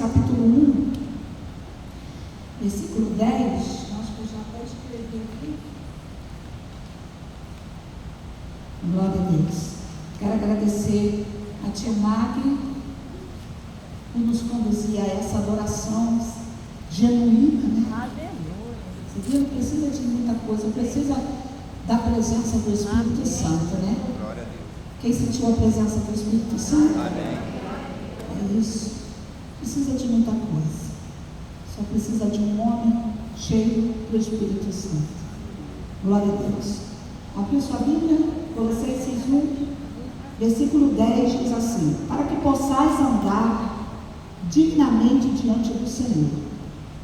capítulo 1, versículo 10, acho que eu já até escrevi aqui. Glória a Deus. Quero agradecer a tia Magri por nos conduzir a essa adoração genuína, né? Você viu? Precisa de muita coisa, precisa da presença do Espírito Santo, né? Glória a Deus. Quem sentiu a presença do Espírito Santo? Amém. É isso. Precisa de muita coisa. Só precisa de um homem cheio do Espírito Santo. Glória a Deus. Abriu sua Bíblia, Colossenses 1, versículo 10 diz assim: para que possais andar dignamente diante do Senhor,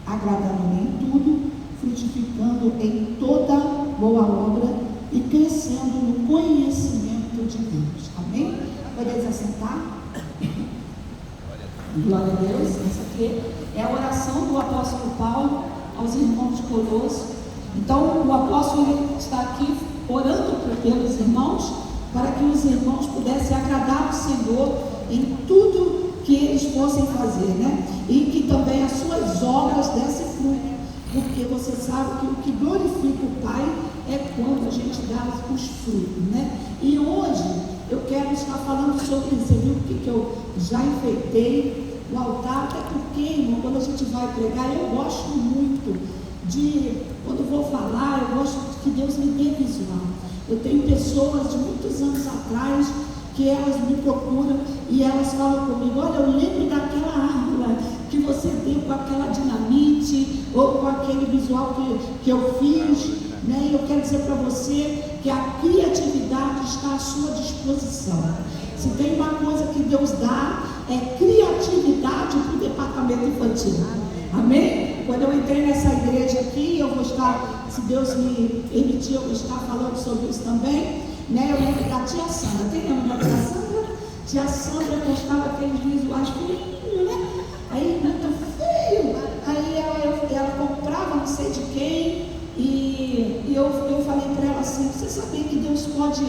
agradando-lhe em tudo, frutificando em toda boa obra e crescendo no conhecimento de Deus. Amém? Podeis assentar? Glória a Deus. Essa aqui é a oração do apóstolo Paulo aos irmãos de Colosso. Então o apóstolo está aqui orando pelos irmãos, para que os irmãos pudessem agradar o Senhor em tudo que eles fossem fazer, né? E que também as suas obras dessem fruto, porque você sabe que o que glorifica o Pai é quando a gente dá os frutos, né? E hoje eu quero estar falando sobre isso. Você viu que eu já enfeitei o altar, até porque, irmão, quando a gente vai pregar, eu gosto muito de, quando vou falar, eu gosto que Deus me dê visual. Eu tenho pessoas de muitos anos atrás que elas me procuram e elas falam comigo: olha, eu lembro daquela árvore que você deu com aquela dinamite ou com aquele visual que eu fiz, né? E eu quero dizer para você que a criatividade está à sua disposição. Se tem uma coisa que Deus dá, é criatividade para o departamento infantil. Amém? Quando eu entrei nessa igreja aqui, eu vou estar, se Deus me permitir, eu vou estar falando sobre isso também, né? Eu lembro da tia Sandra. Tem lembro da tia Sandra? Tia Sandra postava aqueles visuais bonitinhos, né? Aí, muito feio. Aí ela comprava não sei de quem, e eu falei para ela assim: você sabia que Deus pode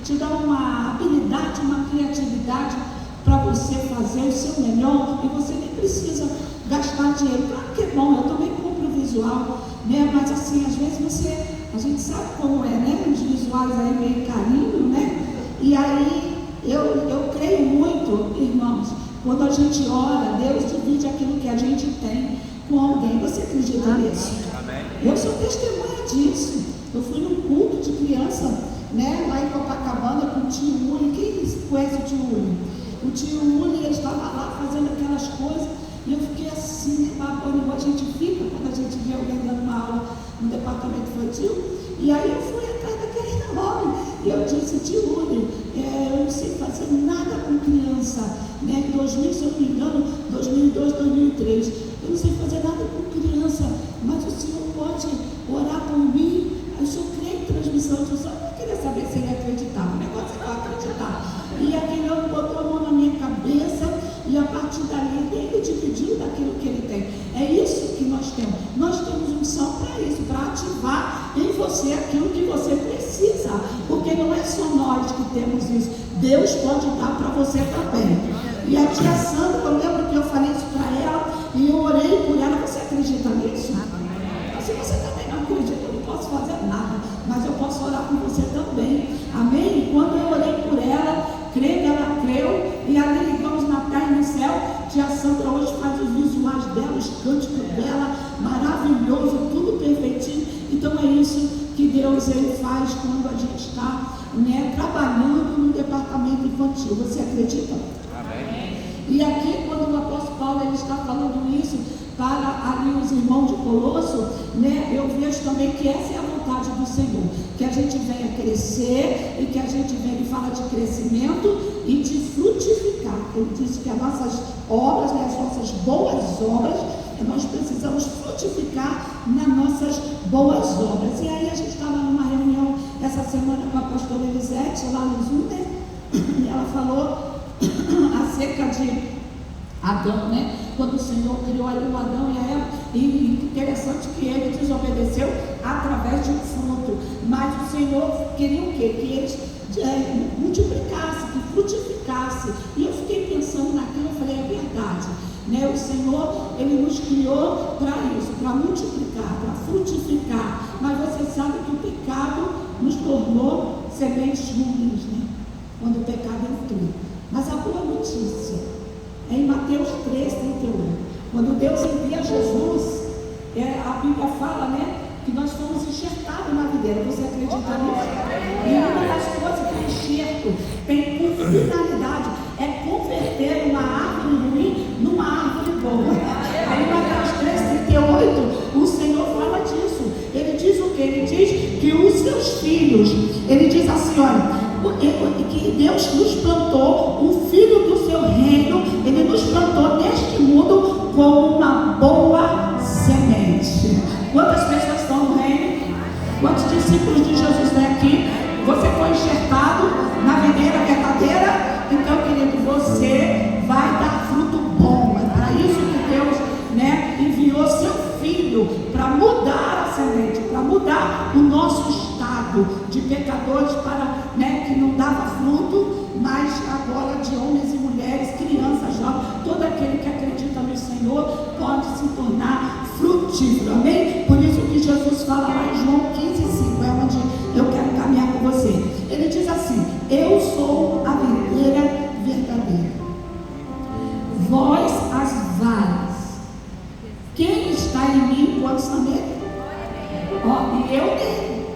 te dar uma habilidade, uma criatividade para você fazer o seu melhor, e você nem precisa gastar dinheiro. Claro que é bom, eu também compro visual, né? Mas assim, às vezes a gente sabe como é, né? Os visuais aí meio carinho, né? E aí eu creio muito, irmãos, quando a gente ora, Deus divide aquilo que a gente tem com alguém. Você acredita nisso? Amém. Eu sou testemunha disso. Eu fui num culto de criança, né? Lá em Copacabana, com o tio Uli. Quem conhece o tio Uli? O tio Uli, ele estava lá fazendo aquelas coisas. E eu fiquei assim, babando, igual a gente fica quando a gente vê alguém dando uma aula no departamento infantil. E aí eu fui atrás daquele homem. E eu disse: tio Uli, eu não sei fazer nada com criança, né? Em 2000, se eu não me engano, 2002, 2003. Eu não sei fazer nada com criança, mas o senhor pode orar por mim? Aí o senhor crê em transmissão? Eu só não queria saber se ele acreditava. O negócio é para acreditar. E aquele homem botou a mão na minha cabeça, e a partir dali ele dividiu daquilo que ele tem. É isso que nós temos. Nós temos unção para isso, para ativar em você aquilo que você precisa. Porque não é só nós que temos isso. Deus pode dar para você também. E a tia Sandra, eu lembro que eu falei isso para ela e eu orei por ela. Você acredita nisso? Se você também não acredita, eu não posso fazer nada, mas eu posso orar por você também. Amém? Quando eu orei por ela, creio que ela creu, e ali ligamos na terra e no céu. Tia Sandra hoje faz os visuais dela, os cânticos dela, maravilhoso, tudo perfeitinho. Então é isso que Deus ele faz quando a gente está, né, trabalhando no departamento infantil. Você acredita? Amém. E aqui, quando o apóstolo Paulo ele está falando isso para ali os irmãos de Colosso, né, eu vejo também que essa é a vontade do Senhor, que a gente venha crescer e que a gente venha, ele fala de crescimento e de frutificar. Ele disse que as nossas obras, né, as nossas boas obras, nós precisamos frutificar nas nossas boas obras. E aí a gente estava numa reunião essa semana com a pastora Elisete, lá no Zúter, e ela falou acerca de Adão, né? Quando o Senhor criou ali o Adão e a Eva, e interessante que ele desobedeceu através de um fruto, mas o Senhor queria o quê? Que eles multiplicassem, que frutificassem. E eu fiquei pensando naquilo, eu falei: é verdade, né? O Senhor, Ele nos criou para isso, para multiplicar, para frutificar. Mas você sabe que o pecado nos tornou sementes ruins, né? Quando o pecado entrou. Mas a boa notícia é em Mateus 3:31. Quando Deus envia Jesus, a Bíblia fala, né, que nós fomos enxertados na videira. Você acredita nisso? E uma das coisas que o enxerto tem por finalidade é converter uma árvore ruim numa árvore boa. Aí em Mateus 3:38, o Senhor fala disso. Ele diz o quê? Ele diz que os seus filhos, ele diz assim, olha, que Deus nos plantou um filho do seu reino, Ele nos plantou neste mundo como uma boa semente. Quantas pessoas estão no reino? Quantos discípulos de Jesus tem aqui? Você foi enxertado na videira verdadeira? Então, querido, você vai dar fruto bom. É para isso que Deus, né, enviou seu filho para mudar a semente, para mudar o nosso estado de pecadores para, né, que não dava fruto, mas agora de homens e mulheres, crianças, jovens, todo aquele que acredita no Senhor pode se tornar frutífero, amém? Por isso que Jesus fala lá em João 15:5, é onde eu quero caminhar com você. Ele diz assim: eu sou a videira verdadeira, vós as varas. Quem está em mim, quantos estão nele? E eu nele.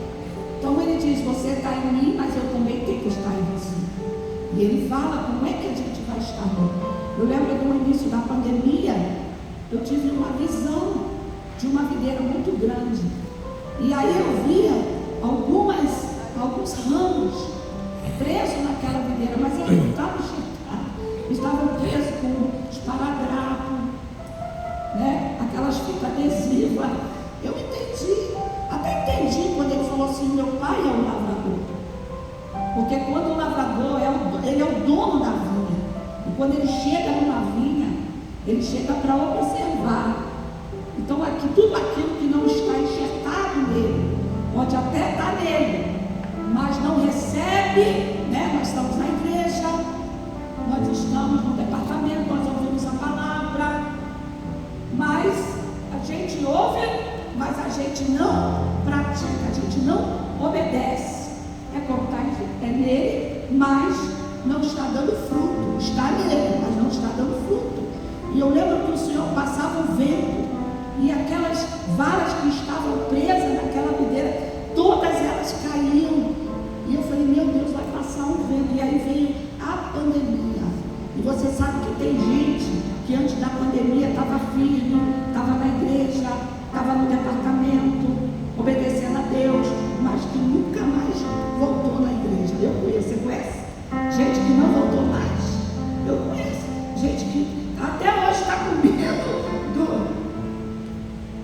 Então ele diz, você está em mim, mas eu também tenho que estar em você. E ele fala como é que a gente vai estar nele. Eu lembro que no início da pandemia, eu tive uma visão de uma videira muito grande. E aí eu via alguns ramos presos naquela videira, mas eles não estavam enxertados. Estavam presos com esparadrapo, né? Aquelas fitas adesivas. Eu entendi, até entendi quando ele falou assim, meu pai é o lavrador. Porque quando o lavrador, ele é o dono da vinha. E quando ele chega numa vinha, ele chega para observar. Então aqui, tudo aquilo que não está enxertado nele, pode até estar nele, mas não recebe, né? Nós estamos na igreja, nós estamos no departamento, nós ouvimos a palavra, mas a gente ouve, mas a gente não pratica, a gente não obedece. É como está nele, mas não está dando fruto. Está nele, mas não está dando fruto. E eu lembro que o Senhor passava o vento, e aquelas varas que estavam presas naquela videira, todas elas caíam. E eu falei, meu Deus, vai passar um vento. E aí veio a pandemia. E você sabe que tem gente que antes da pandemia estava firme, estava na igreja, estava no departamento, obedecendo a Deus, mas que nunca mais voltou na igreja. Eu conheço, você conhece? Gente que não voltou mais. Eu conheço. Gente que até hoje está com medo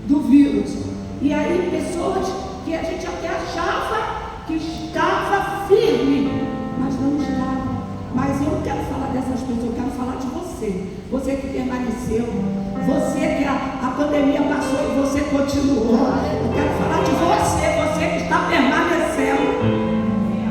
do vírus. E aí pessoas que a gente até achava que estava firme, mas não estava. Mas eu não quero falar dessas pessoas, eu quero falar de você. Você que permaneceu, você que a pandemia passou e você continuou. Eu quero falar de você que está permanecendo.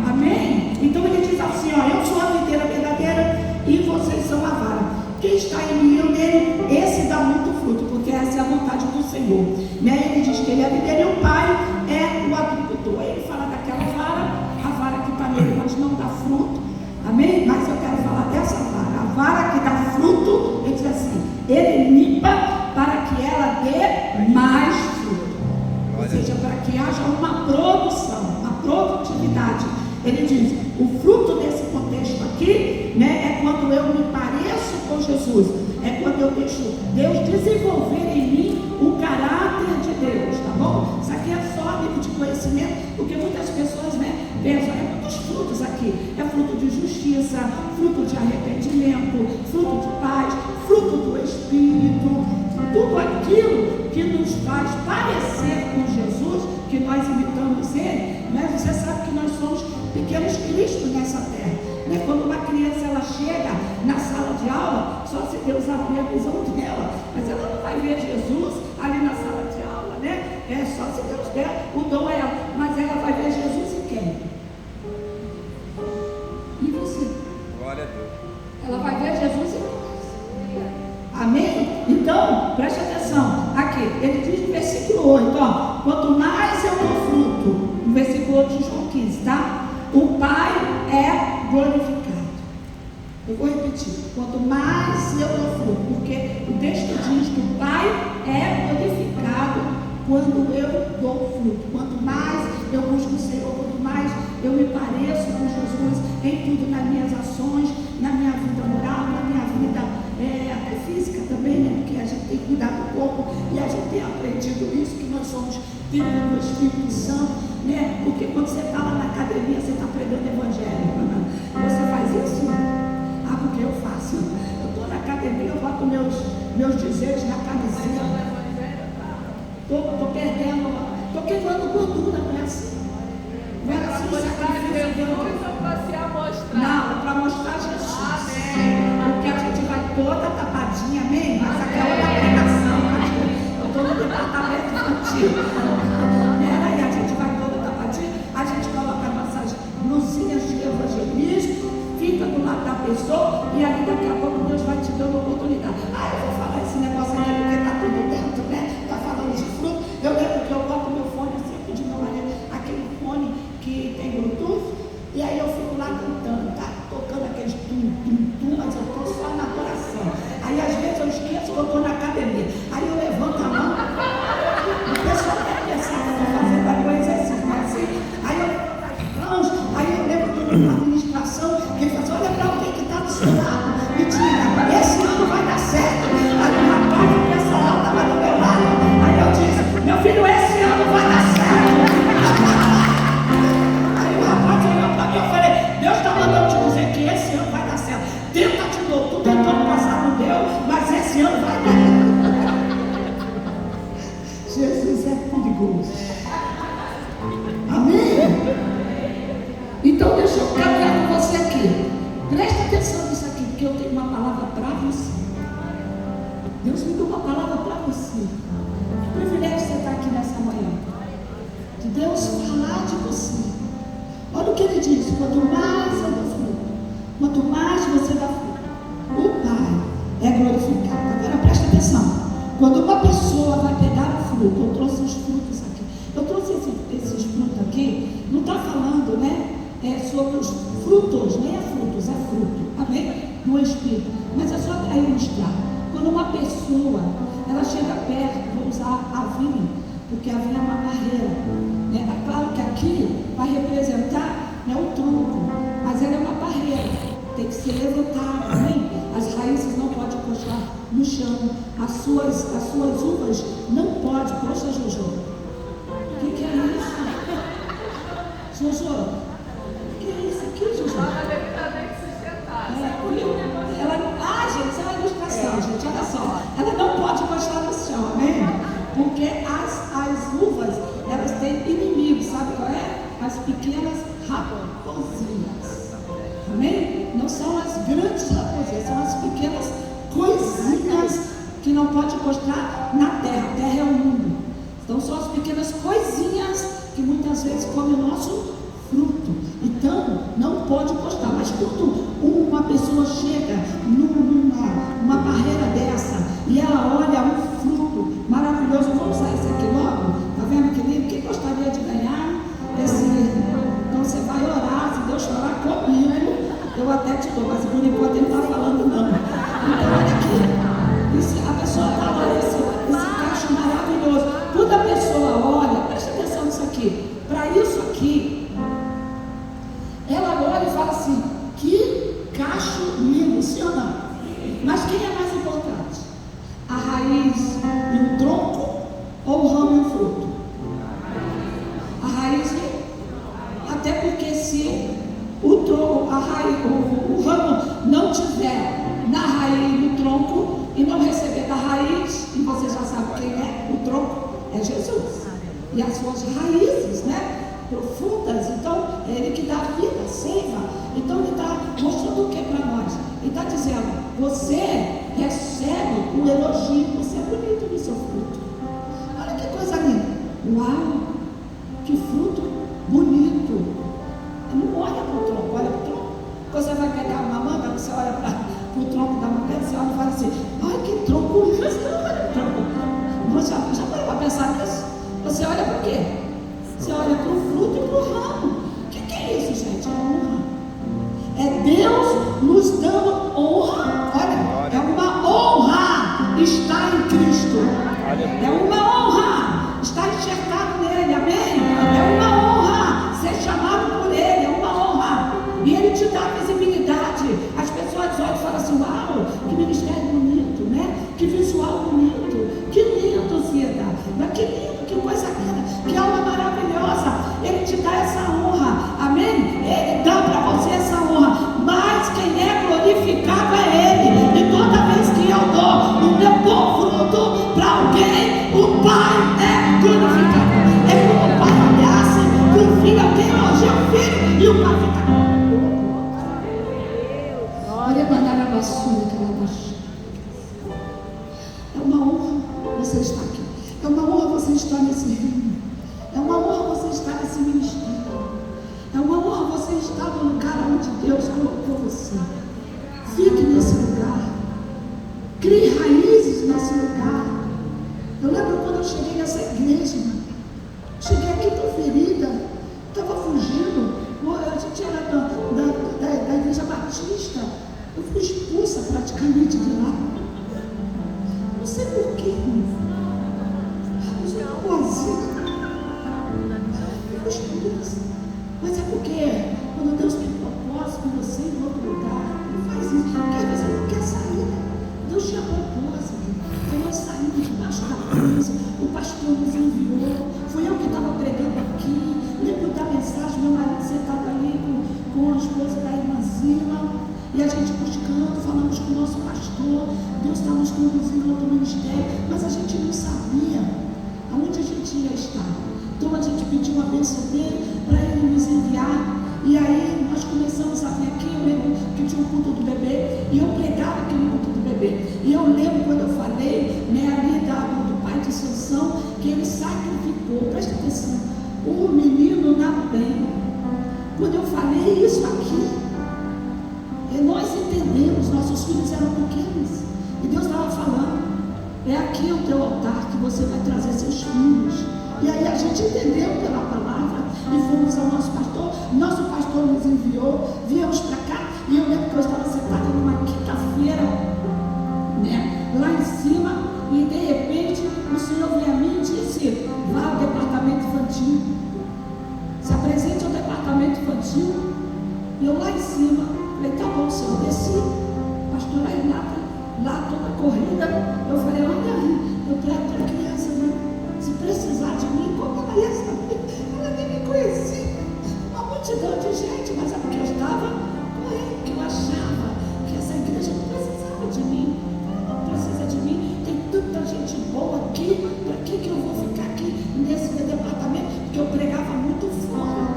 Amém? Então ele diz assim, ó, eu sou a videira verdadeira e vocês são a vara. Quem está em mim, eu nele, esse dá muito fruto, porque essa é a vontade do Senhor. Né? Ele diz que ele é a videira e o Pai é o agricultor. Aí ele fala daquela vara, a vara que está nele, mas não dá fruto. Amém? Mas eu quero falar dessa vara. A vara que dá fruto, ele diz assim, ele limpa para que ela dê mais fruto. Ou seja, para que haja uma produção, uma produtividade. Ele diz, o fruto desse contexto aqui, né, é quando eu me pareço com Jesus. É quando eu deixo Deus desenvolver em mim o caráter de Deus, tá bom? Isso aqui é só nível de conhecimento, porque muitas pessoas, né, pensam, é muitos frutos aqui. É fruto de justiça, fruto de arrependimento, fruto de paz, fruto do Espírito, tudo aquilo que nos faz parecer com Jesus, que nós imitamos Ele, né? Você sabe que nós somos pequenos Cristos nessa terra, né? Quando uma criança ela chega na sala de aula, só se Deus abrir a visão dela, mas ela não vai ver Jesus ali na sala de aula, né? É só se Deus der o dom a ela, mas ela vai ver Jesus em quem? E você? Glória a Deus. Ela vai ver Jesus em nós. Amém? Então, preste atenção, aqui, ele diz no versículo 8, ó, quanto mais eu dou fruto, no versículo 8 de João 15, tá? O Pai é glorificado. Eu vou repetir, quanto mais eu dou fruto, porque o texto diz que o Pai é glorificado quando eu dou fruto. Quanto mais eu busco o Senhor, quanto mais eu me pareço com Jesus em tudo, nas minhas ações, na minha vida moral, na minha vida até física também, né? Porque a gente tem que cuidar do corpo e a gente tem aprendido isso, que nós somos templo do Espírito Santo, né? Porque quando você está lá na academia, você está pregando evangelho. Você faz isso? Ah, porque eu faço. Eu estou na academia, eu boto meus dizeres na camiseta. Estou perdendo, estou queimando gordura, não é assim? Não era assim o sacrifício. Não, é para mostrar Jesus. Porque a gente vai toda tapadinha, amém? Mas aquela da pregação, eu estou no departamento infantil. Aí a gente vai toda tapadinha, a gente coloca nossas blusinhas de evangelismo, fica do lado da pessoa e aí daqui a pouco Deus vai te dando oportunidade. Ah, eu vou falar esse negócio aqui porque está tudo dentro, né? Está falando de fruto. Eu lembro que eu boto meu fone sempre de meu marido, aquele fone que tem Bluetooth, e aí eu fico lá cantando, tá? Tocando aqueles tum, mas eu estou só na adoração. Aí às vezes eu esqueço que eu estou na academia. Aí eu levanto a mão, o pessoal deve pensar que eu estou fazendo ali o exercício, mas assim, aí eu levanto as mãos, aí eu lembro de uma administração que ele fala assim, olha para alguém que está do seu lado e diga, esse ano vai dar certo. Aí o rapaz do pessoal estava do meu lado, aí eu disse, meu filho, esse ano vai dar certo. Aí o rapaz olhou para mim e eu falei, Deus está mandando te dizer que esse ano vai dar certo. Tenta de novo, tu tentou no passado, não deu, mas esse ano vai dar. Jesus é perigoso. Amém? Então deixa eu caminhar com você aqui. Presta atenção nisso aqui, porque eu tenho uma palavra para você. Deus me deu uma palavra para você. Que privilégio você estar aqui nessa manhã. De Deus falar de você. Olha o que ele diz, quanto mais eu dou fruto, quanto mais você dá fruto, o Pai é glorificado. Agora presta atenção. Quando uma pessoa vai pegar o fruto, eu trouxe os frutos aqui. Eu trouxe esses frutos aqui, não está falando, né? Sobre os frutos, nem é frutos, é fruto, amém? No Espírito, mas é só para ilustrar. Quando uma pessoa, ela chega perto, vou usar a vinha, porque a vinha é uma barreira, né? É claro que aqui vai representar, né, o tronco, mas ela é uma barreira, tem que ser levantada, amém? As raízes não podem encostar no chão, as suas uvas não podem, poxa, Jojo, o que é isso? Jojo, gente, isso é uma ilustração, gente, olha só. Ela não pode encostar no chão, amém? Porque as uvas, elas têm inimigos, sabe qual é? As pequenas raposinhas, amém? Não são as grandes raposinhas, são as pequenas coisinhas que não pode encostar na terra. A terra é o mundo. Então são as pequenas coisinhas que muitas vezes comem o nosso fruto. Então não pode encostar. Mas quando uma pessoa chega numa barreira dessa e ela olha um fruto maravilhoso, vamos usar esse aqui logo, tá vendo que lindo? Quem gostaria de ganhar esse? Então você vai orar, se Deus falar comigo, eu até te dou, mas por enquanto ele não está falando não. Então olha aqui, a pessoa está lá, esse cacho maravilhoso. Quando a pessoa olha, presta atenção nisso aqui, para isso aqui, ela olha e fala assim, que cacho lindo, sim ou não? Mas quem é mais importante? A raiz e o tronco ou o ramo e o fruto? A raiz e... Até porque se o tronco, a raiz, o ramo não tiver na raiz e no tronco e não receber da raiz, e você já sabe quem é, o tronco é Jesus. E as suas raízes, né? Profundas, então é Ele que dá vida, seiva. Então Ele está mostrando o que para nós? Ele está dizendo, você recebe um elogio, você é bonito no seu fruto. Olha que coisa linda. Uau, que fruto bonito. Não olha para o tronco, olha para o tronco. Você vai pegar uma manga, você olha para o tronco da manga, você olha e fala assim, ai que tronco lindo. estar em Cristo. É uma honra estar enxertado nele, amém? É uma honra ser chamado por ele, é uma honra. E ele te dá visibilidade. As pessoas olham e falam assim: uau, que ministério bonito, né? Que visual bonito, que lindo, Zida, mas que lindo, que coisa linda, que aula maravilhosa. Ele te dá essa honra, amém? Ele dá para você essa honra, mas quem é glorificado é ele. E toda vez que eu dou o meu bom fruto para alguém, o Pai é glorificado. É como o Pai olhasse para o filho, alguém elogia o filho e o Pai fica. Olha, mandar a basura que ela baixou. É uma honra você estar aqui. É uma honra você estar nesse reino. É uma honra você estar nesse ministério. É uma honra você estar no lugar onde Deus colocou você. Fique nesse lugar. Crie raízes nesse lugar. Eu lembro quando eu cheguei nessa igreja. Cheguei aqui tão ferida. Estava fugindo. A gente era da igreja batista. Eu fui expulsa praticamente de lá. Não sei porquê. Eu sou tão boazinha. Eu fui expulsa. Mas é porque quando Deus tem propósito com você em outro lugar, Ele faz isso. Porque às vezes Ele não quer sair, né? Deus tinha propósito. Então nós saímos debaixo da cruz. O pastor nos enviou. Fui eu que estava pregando aqui. Lembro da mensagem, meu marido sentado ali com a esposa da irmã Zila. E a gente buscando, falamos com o nosso pastor. Deus está nos conduzindo a outro ministério. Mas a gente não sabia aonde a gente ia estar. Então a gente pediu a bênção dele para ele nos enviar. E aí nós começamos a vir aqui. Eu lembro que tinha um culto do bebê e eu pregava aquele culto do bebê. E eu lembro quando eu falei, né, ali do pai de Sansão, que ele sacrificou, presta atenção, o menino na penha. Quando eu falei isso aqui, nós entendemos, nossos filhos eram pequenos. E Deus estava falando: é aqui o teu altar que você vai trazer seus filhos. E aí a gente entendeu pela palavra e fomos ao nosso pastor. Nosso pastor nos enviou, viemos para cá. E eu lembro que eu estava sentada numa quinta-feira, né, lá em cima, e de repente o Senhor veio a mim e disse: vá ao departamento infantil, se apresente ao departamento infantil. E eu lá em cima falei: tá bom, Senhor. Desci, pastora Renata lá toda corrida. Eu falei: olha, eu trago para a criança, né? Se precisar de mim, como ela ia saber? Ela nem me conhecia. Uma multidão de gente, mas é porque eu estava correndo, que eu achava que essa igreja não precisava de mim. Ela não precisa de mim, tem tanta gente boa aqui. Para que eu vou ficar aqui nesse departamento? Porque eu pregava muito fora.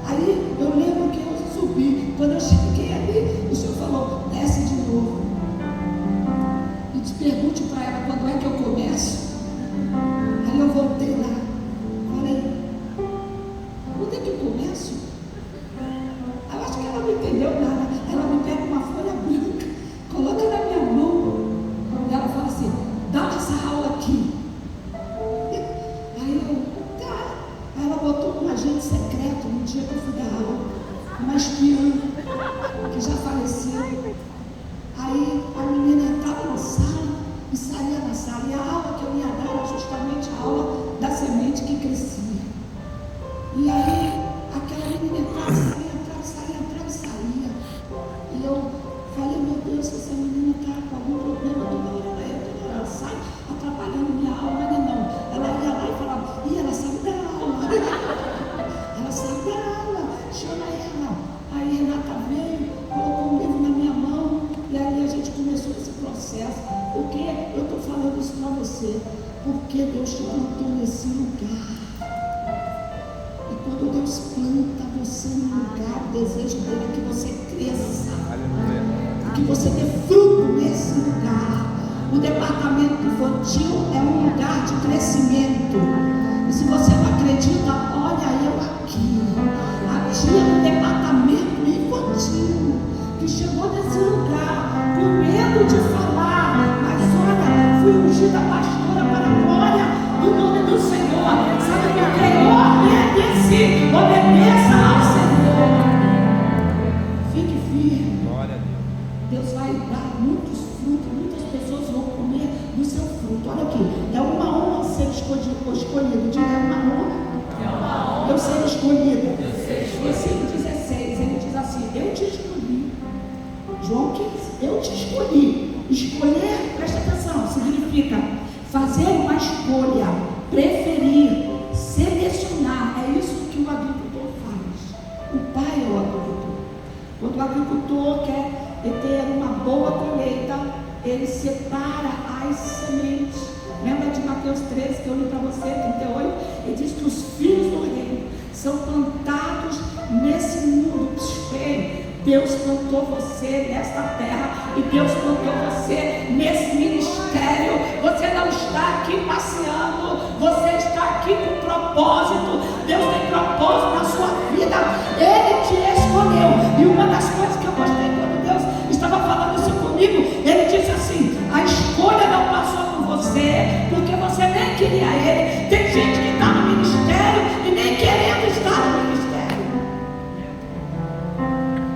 Aí eu lembro que eu subi. Quando eu cheguei ali, o Senhor falou: desce de novo e te pergunte para ela quando é que eu começo. Aí eu voltei lá, falei: quando é que eu começo? Eu acho que ela não entendeu nada. Ela me pega uma folha branca, coloca na minha mão e ela fala assim: dá essa aula aqui. Aí eu: tá. Aí ela botou um agente secreto no dia que eu fui dar aula, uma espiã que já faleceu. Aí a menina entrava na sala e saía da sala. E a aula que eu ia dar era justamente a aula da semente que crescia. E aí aquela menina entrava, saía. E eu falei: meu Deus, se essa menina está com algum problema, toda hora ela sai atrapalhando minha aula. Mas não, ela ia lá e falava: ih, ela sabe da aula. Ela sabe da aula, chama ela. Aí Renata veio, colocou um livro na minha mão. E aí a gente começou esse processo. Por que eu estou falando isso para você? Porque Deus te plantou nesse lugar. E quando Deus planta você no lugar, o desejo dele é que você cresça. Que você dê fruto nesse lugar. O departamento infantil é um lugar de crescimento. E se você não acredita, olha eu aqui. Tinha um departamento infantil que chegou nesse lugar com medo de falar, mas olha, fui ungida pastora para a glória do nome do Senhor. Sabe por quê? Obedeça ao Senhor. Fique firme. Glória a Deus. Deus vai dar muitos frutos, muitas pessoas vão comer eu ser escolhida. Versículo 16, ele diz assim: eu te escolhi. João 15, eu te escolhi. Escolher, presta atenção, significa fazer uma escolha, preferir, selecionar. É isso que o agricultor faz. O pai é o agricultor. Quando o agricultor quer ter uma boa colheita, ele separa as sementes. Lembra de Mateus 13 que eu li para você, 38? Ele diz que os filhos do reino são plantados nesse mundo. Deus plantou você nesta terra e Deus plantou você nesse ministério. Você não está aqui passeando, você está aqui com propósito. Deus tem propósito na sua vida. Ele te escolheu. E uma das coisas que eu gostei quando Deus estava falando isso comigo, ele disse assim: a escolha não passou por você porque você nem queria ele. Tem gente que está no ministério e nem querendo estar no ministério.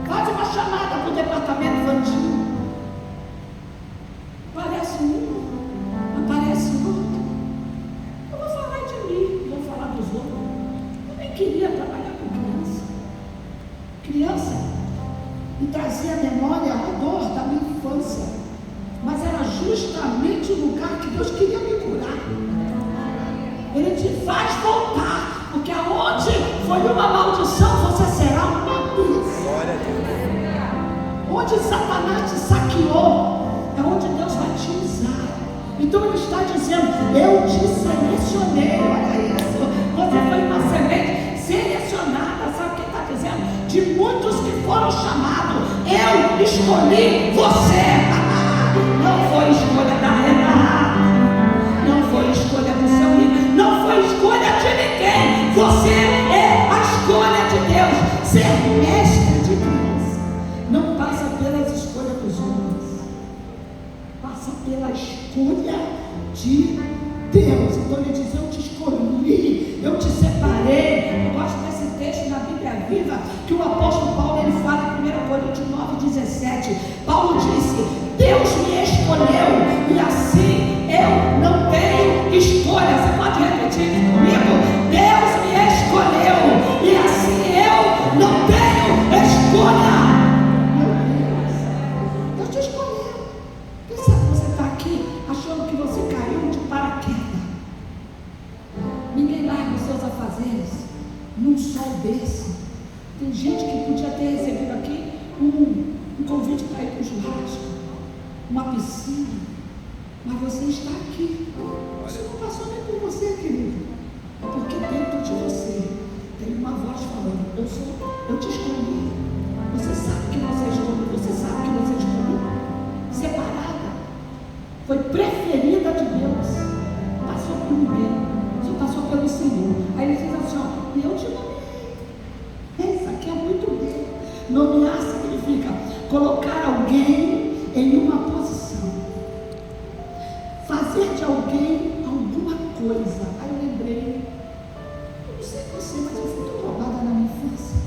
Faz uma chamada para o departamento infantil. Aparece um, aparece outro. Eu vou falar de mim, vou falar dos outros. Eu nem queria trabalhar com criança. Criança me trazia à memória a dor da minha infância, mas era justamente o lugar que Deus queria me curar. Ele te faz voltar, porque aonde foi uma maldição, você será uma bênção. Glória a Deus. Onde Satanás te saqueou, é onde Deus vai te usar. Então ele está dizendo: eu te selecionei. Olha isso, você foi uma semente selecionada. Sabe o que está dizendo? De muitos que foram chamados, eu escolhi você. Não foi escolha da Renata, não foi escolha do seu líder, não foi escolha de ninguém. Você é a escolha de Deus. Ser mestre de criança não passa pelas escolhas dos homens, passa pela escolha de Deus. Então ele diz: eu te escolhi, eu te separei. Eu gosto desse texto na Bíblia Viva, que o apóstolo Paulo ele fala em 1 Coríntios 9,17. Paulo disse: Deus me escolheu e assim eu não tenho escolha. Você pode repetir comigo? Deus me escolheu e assim eu não tenho escolha. Deus te escolheu. Quem sabe você está aqui achando que você caiu de paraquedas? Ninguém larga os seus afazeres num sol desse. Tem gente que podia ter recebido aqui um convite para ir para o churrasco, uma piscina, mas você está aqui. Isso não passou nem por você, querido. É porque dentro de você tem uma voz falando: eu te escolhi. Você sabe que você escolheu, você sabe que você escolheu. Separada, foi preferida de Deus, passou por ninguém, só passou pelo Senhor. Aí ele diz assim: ó, e eu te nomeei. Isso aqui é muito bem. Nomear significa colocar alguém em uma posição, fazer de alguém alguma coisa. Aí eu lembrei, eu não sei você, mas eu fui tão roubada na minha infância.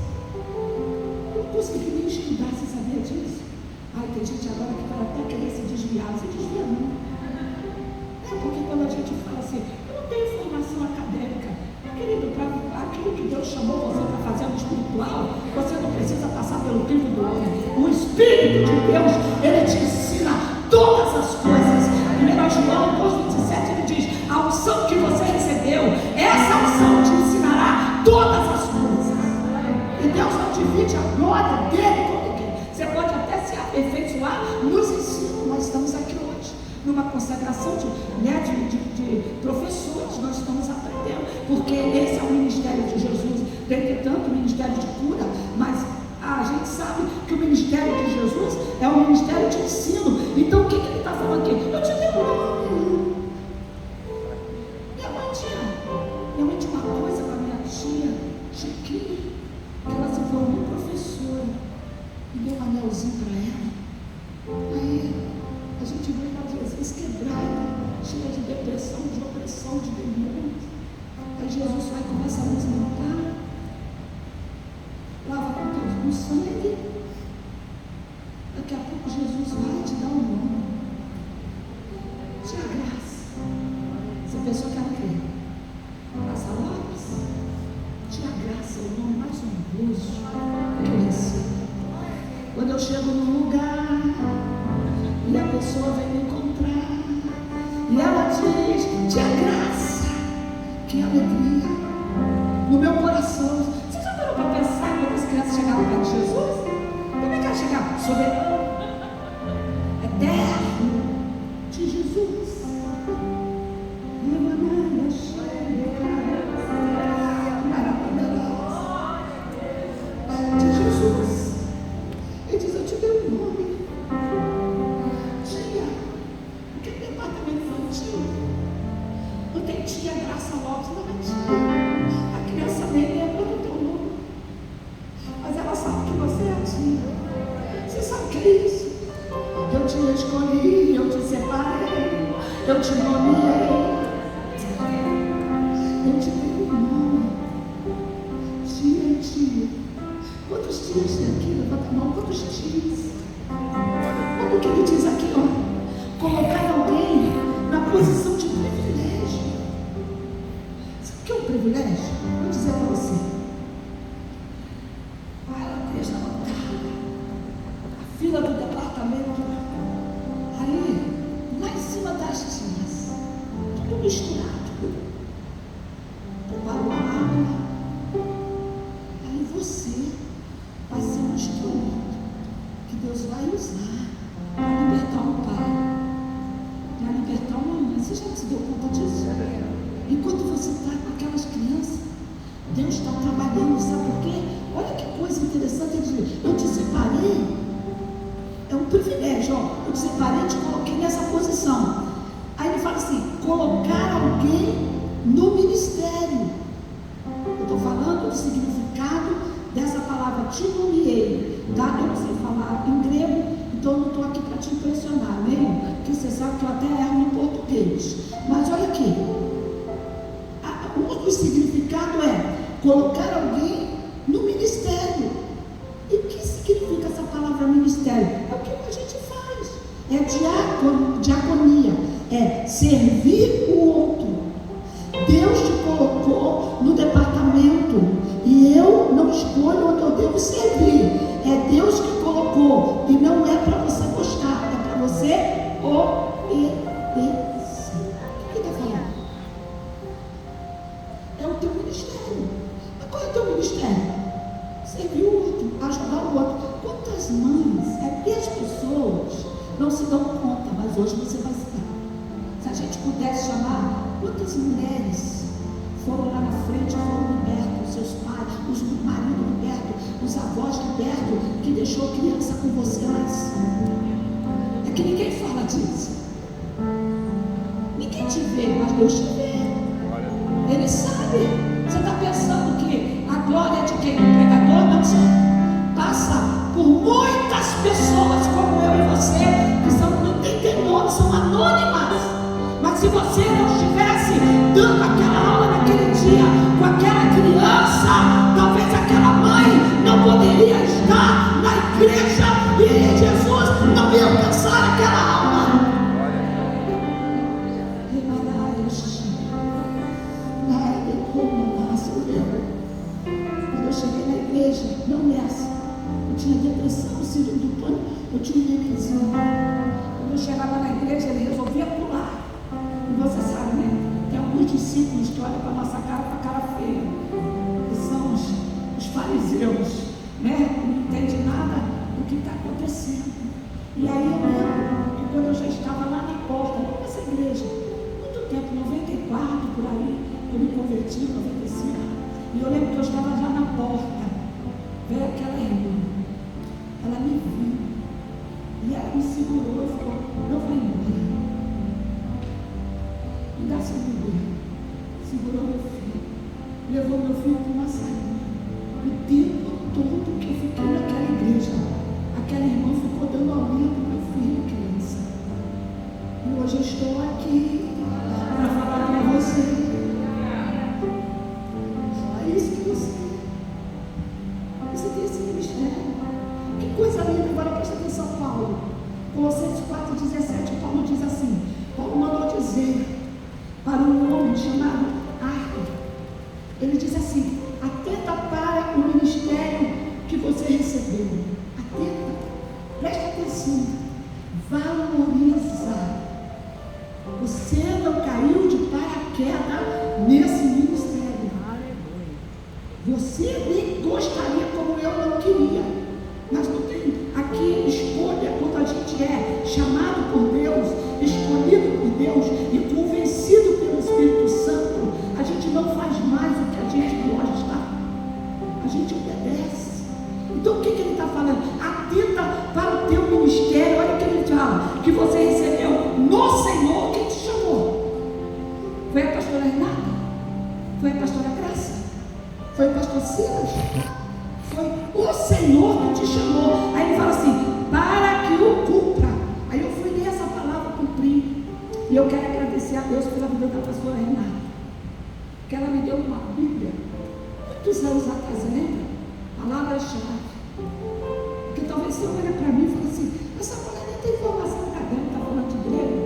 Eu não consegui nem estudar, você sabia disso? Ai, tem gente agora que vai até querer se desviar. Não se desvia não. É porque quando a gente fala assim: eu não tenho formação acadêmica, querido, para aquilo que Deus chamou você para fazer no espiritual, você não precisa passar pelo crivo do homem. O Espírito de Deus, ele te ensina todas as coisas. 1 João 2,27, ele diz: a unção que você recebeu, essa unção te ensinará todas as coisas. E Deus não divide a glória dele com ninguém. Você pode até se aperfeiçoar nos ensinos. Nós estamos aqui hoje numa consagração de professores. Nós estamos aprendendo, porque esse é o ministério de Jesus. Tem tanto o ministério de cura, mas a gente sabe que o ministério de Jesus é um ministério de ensino. Então o que ele está falando aqui? Eu te dei um nome. Minha mãe tinha uma coisa com a minha tia Chiquinha, que ela se formou professora e deu um anelzinho para ela. Aí a gente veio para Jesus quebrada, cheia de depressão, de opressão, de demônios. Aí Jesus vai e começa a nos limpar, lava com teu sangue. Daqui a pouco Jesus vai te dar um nome. Tia Graça. Você pensou que era o quê? Graça Lopes? Tia seu nome mais honroso que eu recebo. Quando eu chego num lugar e a pessoa vem me encontrar e ela diz: tinha graça, que alegria no meu coração. Você já parou para pensar quando as crianças chegavam perto de Jesus? Como é que ela chegava? Soberano, eterno de Jesus. De Jesus. Ele diz: eu te dei um nome. Tia, aquele departamento infantil. Não tem tia Graça Lopes, não é tia. A criança nem lembra do teu nome. Mas ela sabe que você é a tia. Você sabe o que é isso? Eu te escolhi, eu te separei, eu te nomeei. Eu te dei um nome. Tia, tia. Quantos tias tem aqui? Levanta a mão. Quantos tias? Olha o que ele diz aqui, ó. Colocar alguém na posição de privilégio. Sabe o que é um privilégio? Vou dizer para você. A igreja lotada. A fila do departamento. Ali, lá em cima das tias. Tudo misturado. Preparou a água. Aí você vai ser um instrumento que Deus vai usar para libertar um pai, para libertar uma mãe. Você já se deu conta disso? Enquanto você está com aquelas crianças, Deus está trabalhando, sabe por quê? Olha que coisa interessante. Ele diz: eu te separei. É um privilégio, ó. Eu te separei, te coloquei nessa posição. Aí ele fala assim: colocar alguém no ministério. Eu estou falando do significado dessa palavra te nomeei, tá? Eu não sei falar em grego, então eu não estou aqui para te impressionar, né? Porque você sabe que eu até erro no português. Mas olha aqui, o outro significado é colocar alguém no ministério. E o que significa essa palavra ministério? É o que a gente faz, é diaconia, é servir o outro. Deus te colocou no departamento e eu não escolho onde eu devo servir. É Deus que colocou e não é para você gostar, é para você obedecer. O que está falando? É o teu ministério. Mas qual é o teu ministério? Servir o outro, ajudar o outro. Quantas mães, é que as pessoas não se dão conta, mas hoje você vai se dar. Se a gente pudesse chamar, quantas mulheres foram lá na frente, foram libertos, seus pais, os maridos libertos, os avós libertos, que deixou criança com você lá em cima. É que ninguém fala disso. Ninguém te vê, mas Deus te vê. Ele sabe. Você está pensando que a glória é de quem? Do pregador? Não, você passa por muitas pessoas como eu e você, que não tem nome, são anônimas. Mas se você não estivesse dando aquela aula naquele dia com aquela criança, talvez aquela mãe não poderia estar na igreja e Jesus não ia alcançar aquela alma. Quando eu cheguei na igreja, não nessa, eu tinha depressão, síndrome do pânico, eu tinha um nenezinho. Quando eu chegava na igreja, ele resolvia pular. E você sabe, né? Tem alguns discípulos que olham para a nossa cara com a cara feia. Que são os fariseus, né? Não entendem nada do que está acontecendo. E aí eu lembro que quando eu já estava lá na porta, não nessa igreja, muito tempo, 94 por aí, eu me converti, 95. E eu lembro que eu estava já na porta. Veio aquela irmã. Ela me viu. E ela me segurou e falou: não vai embora. Me dá seu bebê. Segurou meu filho. Levou meu filho para uma saída. O tempo todo que eu fiquei naquela igreja, aquela irmã ficou dando aulinha para o meu filho, criança. E hoje eu estou aqui para falar para você. É isso que você tem esse ministério. Que coisa linda. Agora presta atenção, Paulo. Colossenses 4,17, Paulo diz assim: Paulo mandou dizer para um homem chamado Arthur. Ele diz assim: atenta para queda nesse ministério. Você nem gostaria como eu não queria, mas não tem aqui escolha. Quando a gente é chamado por Deus, escolhido por Deus e convencido pelo Espírito Santo, a gente não faz mais o que a gente gosta, a gente obedece. Então o que ele está falando? Atenta para o teu ministério. Olha o que ele fala, que você recebeu no Senhor. Quem te chamou? Foi a pastora Renata? Foi a pastora Graça? Foi o pastor Silas? Foi o Senhor que te chamou. Aí ele fala assim, para que o cumpra. Aí eu fui ler essa palavra cumprir. E eu quero agradecer a Deus pela vida da pastora Renata, que ela me deu uma Bíblia muitos anos atrás, lembra? Palavra-chave. Porque talvez você olhe para mim e fale assim, essa mulher nem tem formação acadêmica, está falando de grego.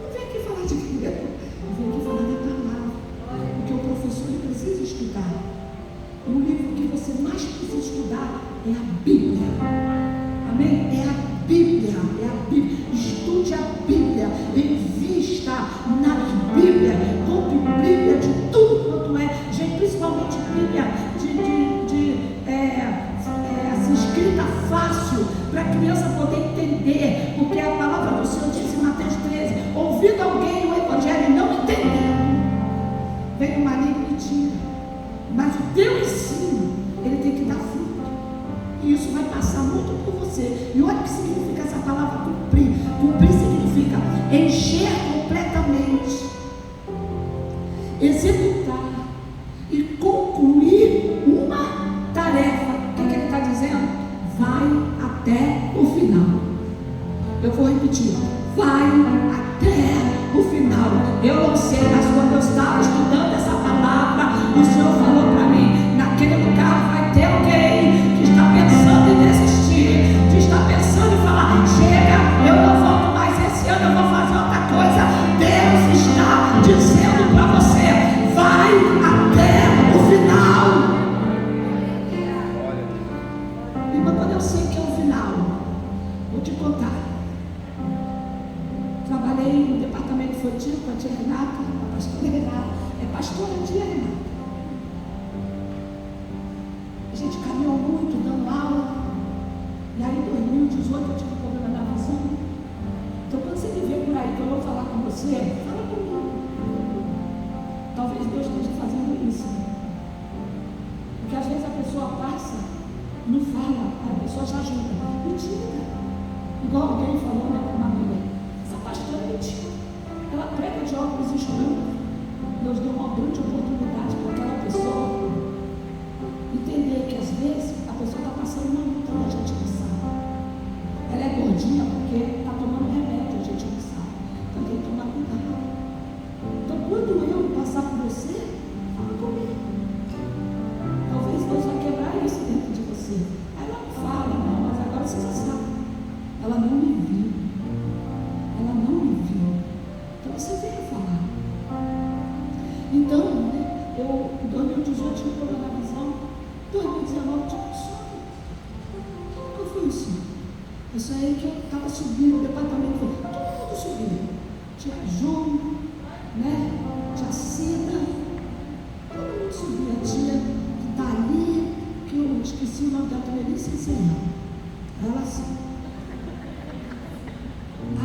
Não vem aqui falar de grego, eu vim aqui falar da palavra. Porque o professor ele precisa estudar. E o livro que você mais precisa estudar é a Bíblia. Amém? É a Bíblia. É a Bíblia. Estude a Bíblia. Invista na Bíblia. Compre Bíblia de tudo quanto é. Gente, principalmente Bíblia essa escrita fácil, para a criança poder entender. Porque a palavra do Senhor diz em Mateus 13: ouvindo alguém o Evangelho e não entendendo, vem o maligno e tira. Mas o teu ensino, ele tem que dar fruto. E isso vai passar muito por você. E olha o que significa essa palavra cumprir. Cumprir significa encher completamente, executar e concluir uma tarefa. O que ele está dizendo? Vai até o final. Eu vou repetir. Vai até o final. Eu não sei, mas quando eu estava estudando essa palavra, o Senhor falou para mim, naquele lugar vai ter alguém que está pensando em desistir, que está pensando em falar, chega, eu não volto mais esse ano, eu vou fazer outra coisa. Deus está dizendo para você, vai até o final. Irmã, quando eu sei que é o final, vou te contar. Trabalhei no departamento infantil com a tia Renata, a pastora Renata, é pastora tia Renata. A gente caminhou muito dando aula. E aí em 2018 eu tive problema na visão. Então quando você me vê por aí que eu vou falar com você, fala comigo. Talvez Deus esteja fazendo isso. Porque às vezes a pessoa passa, não fala, a pessoa já ajuda. Mentira. Igual alguém falou, né, com uma amiga. Essa pastora é mentira. Ela prega de óculos escuros. Deus deu uma grande oportunidade para aquela pessoa entender que às vezes a pessoa está passando uma luta e a gente não sabe. Ela é gordinha porque está tomando remédio, a gente não sabe. Então tem que tomar cuidado. Então quando eu passar por você, fala comigo. Talvez Deus vai quebrar isso dentro de você. Aí ela não fala, não, mas agora você já sabe. Ela não me viu. Ela não me viu. Então você veio falar. Então, eu em 2018 tive problema na visão. 2019 tive um sonho. Qual foi isso? Eu saí que eu estava subindo o departamento, todo mundo subindo. Tia Ju, né? Tia Cida, todo mundo subia. A tia que está ali, que eu esqueci o nome da tua, nem sei se é ela. Ela assim.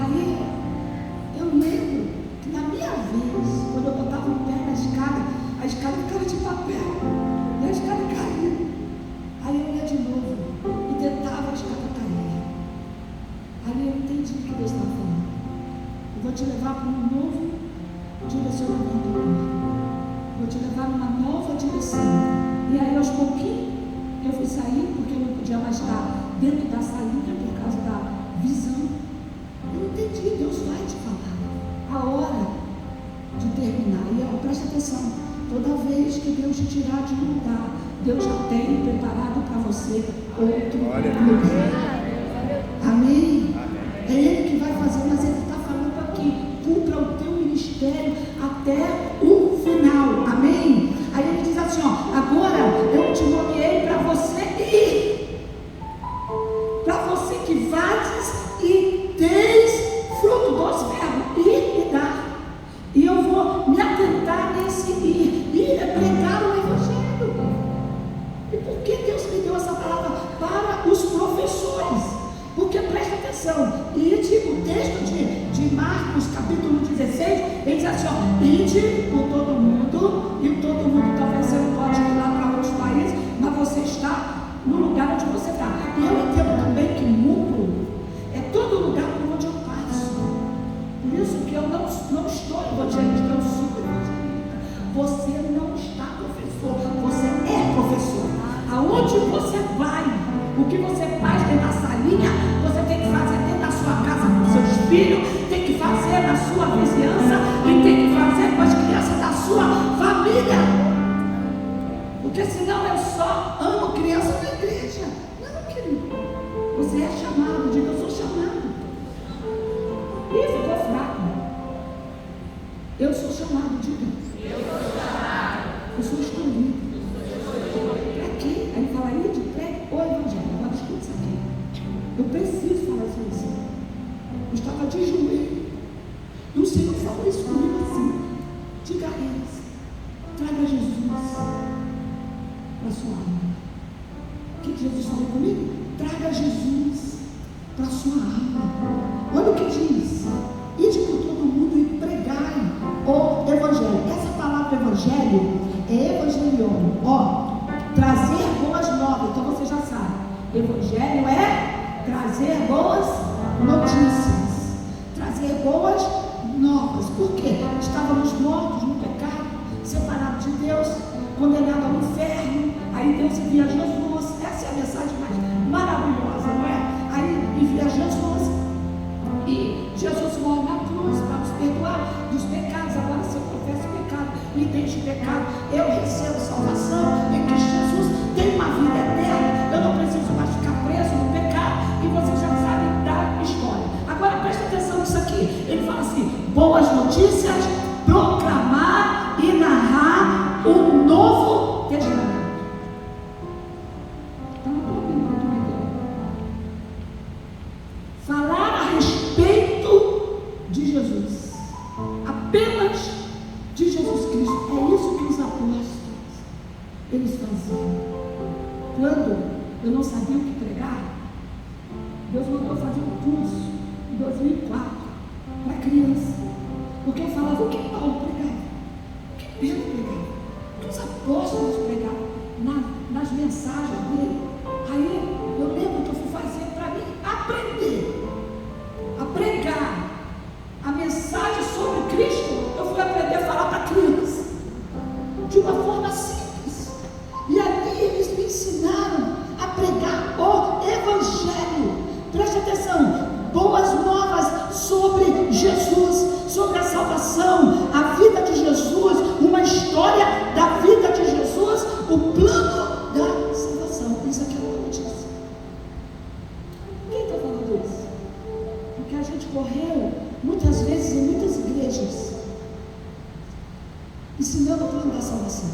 Aí, eu lembro que na minha vez, quando eu botava o pé na escada, a escada ficava de papel, e a escada caía. Aí eu ia de novo, e tentava a escada cair. Aí eu entendi o que Deus estava falando. Eu vou te levar para um novo direcionamento. Vou te levar numa nova direção. E aí aos pouquinhos, eu fui sair, porque eu não podia mais estar dentro da salinha, por causa da visão. Eu entendi, Deus vai te falar a hora de terminar. E ó, presta atenção, toda vez que Deus te tirar de um lugar, Deus já tem preparado para você outro lugar. Amém? É Ele que vai fazer, mas Ele está falando aqui, cumpra o teu ministério até o final. Amém? Aí Ele diz assim, ó, agora eu te nomeei para você ir, para você que vades e deis fruto dos verbos, ir e dar. E eu vou me atentar ide por todo mundo, e todo mundo talvez você não pode ir lá para outros países, mas você está no lugar onde você está. E eu entendo também que mundo é todo lugar por onde eu passo. Por isso que eu não estou evangelista, eu sou evangelista. Você não está professor, você é professor. Aonde você vai, o que você faz dentro da salinha, você tem que fazer dentro da sua casa com seus filhos, tem que fazer na sua vizinhança e tem que fazer com as crianças da sua família. Porque senão eu só amo crianças da igreja. Não, querido. Você é chamado, diga, eu sou chamado. Ih, ficou fraco. Eu sou chamado, diga. Eu sou chamado. Eu sou escolhido. Para quê? Aí ele fala, aí de pregue o evangelho. Agora escuta isso aqui. Eu preciso falar isso. Eu estava de joelho. E o Senhor falou isso comigo assim. Diga a eles, traga Jesus para a sua alma. O que Jesus falou comigo? Traga Jesus para a sua alma. Olha o que diz. Ide por todo mundo e pregai o evangelho. Essa palavra evangelho é evangelion. Ó, trazer boas novas. Então você já sabe. Evangelho é trazer boas notícias. Trazer boas novas. Por quê? Estávamos mortos no pecado, separados de Deus, condenados ao inferno. Aí Deus envia Jesus. Essa é a mensagem mais maravilhosa, não é? Aí envia Jesus e Jesus morre na cruz para nos perdoar dos pecados. Agora, se eu confesso o pecado e deixo o pecado, eu recebo salvação em Cristo Jesus, tenho uma vida eterna, eu não preciso mais ficar preso no pecado. E você já sabe da história. Agora presta atenção nisso aqui. Ele fala assim: boas notícias, proclamar e narrar o Novo Testamento. Falar a respeito de Jesus, apenas de Jesus Cristo. É isso que os apóstolos eles faziam. Quando eu não sabia o que pregar, Deus mandou fazer um curso em 2004 para criança, porque eu falava o que Paulo pregava, o que Pedro pregava, o que os apóstolos pregavam nas mensagens dele. Aí eu lembro que eu fui fazer para mim aprender a pregar a mensagem sobre Cristo. Eu fui aprender a falar para criança de uma forma simples, e ali eles me ensinaram a pregar o evangelho. Preste atenção, boas novas sobre Jesus, sobre a salvação, a vida de Jesus, uma história da vida de Jesus, o plano da salvação. Isso aqui é uma notícia. Quem está falando isso? Porque a gente correu muitas vezes em muitas igrejas ensinando o plano da salvação,